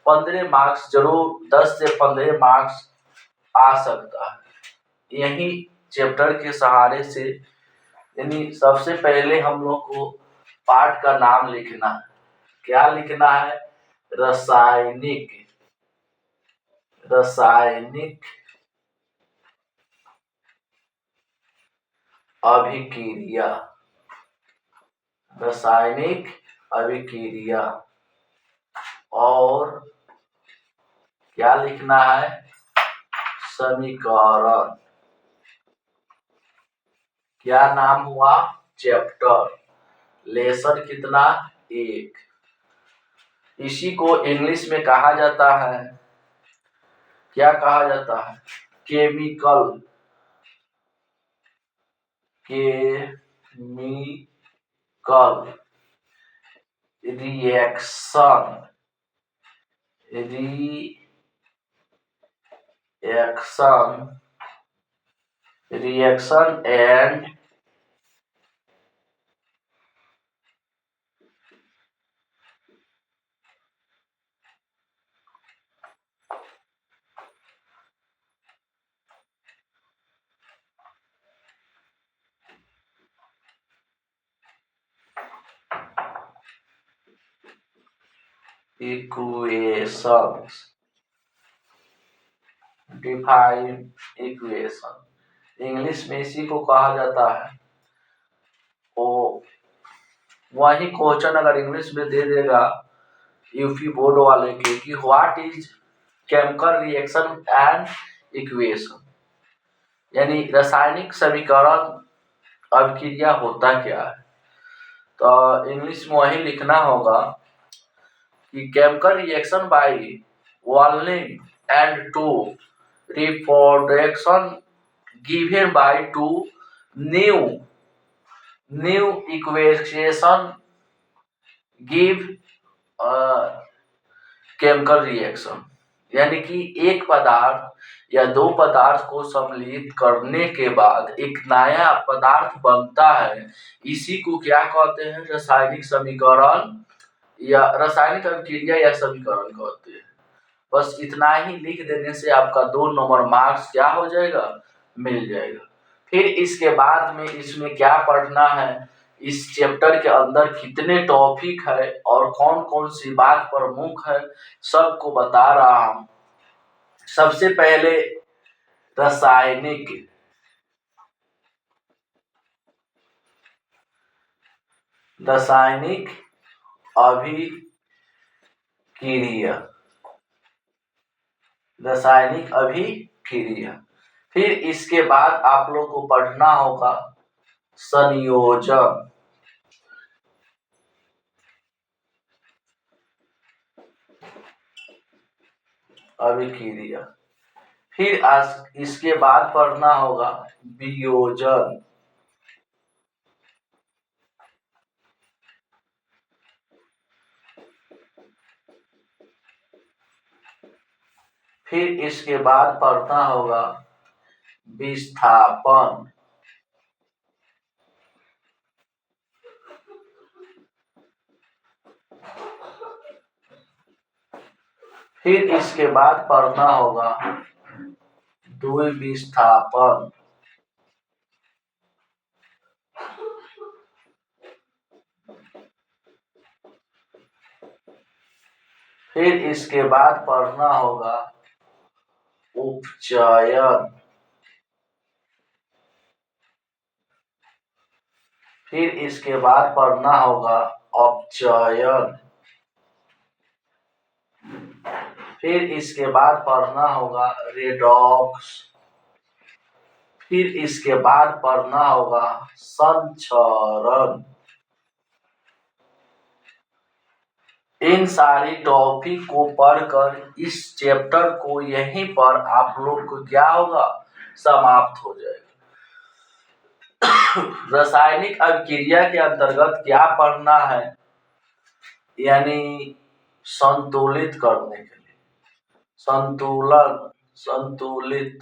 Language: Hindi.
15 मार्क्स जरूर, 10 से 15 मार्क्स आ सकता है यही चैप्टर के सहारे से। यानी सबसे पहले हम लोग को पाठ का नाम लिखना है। क्या लिखना है? रासायनिक अभिक्रिया, रासायनिक अभिक्रिया। और क्या लिखना है? समीकरण। क्या नाम हुआ? चैप्टर। लेसन कितना? 1। इसी को इंग्लिश में कहा जाता है, क्या कहा जाता है? Chemical reaction and equations, define equation. English में इसी को कहा जाता है। वो वही क्वेश्चन अगर इंग्लिश में दे देगा यूपी बोर्ड वाले के कि what is chemical reaction and equation, यानी रासायनिक समीकरण अभिक्रिया होता क्या है, तो इंग्लिश में वही लिखना होगा कि केमिकल रिएक्शन बाय वॉल्निंग and to reproduction given by to new equation give chemical reaction. यानी कि एक पदार्थ या दो पदार्थ को सम्मिलित करने के बाद एक नया पदार्थ बनता है, इसी को क्या कहते हैं? रासायनिक समीकरण या रासायनिक अभिक्रिया या समीकरण कहते हैं। बस इतना ही लिख देने से आपका 2 नंबर मार्क्स क्या हो जाएगा? मिल जाएगा। फिर इसके बाद में इसमें क्या पढ़ना है, इस चैप्टर के अंदर कितने टॉपिक है और कौन कौन सी बात प्रमुख है, सबको बता रहा हूं। सबसे पहले रासायनिक अभिक्रिया। फिर इसके बाद आप लोग को पढ़ना होगा संयोजन। अभिक्रिया। फिर इसके बाद पढ़ना होगा वियोजन। फिर इसके बाद पढ़ना होगा विस्थापन। फिर इसके बाद पढ़ना होगा द्विविस्थापन। फिर इसके बाद पढ़ना होगा उपचयन। फिर इसके बाद पढ़ना होगा अपचयन। फिर इसके बाद पढ़ना होगा रेडॉक्स। फिर इसके बाद पढ़ना होगा संचरण। इन सारी टॉपिक को पढ़कर इस चैप्टर को यहीं पर आप लोग को क्या होगा? समाप्त हो जाएगा। रासायनिक अभिक्रिया के अंतर्गत क्या पढ़ना है? यानी संतुलित करने के लिए संतुलित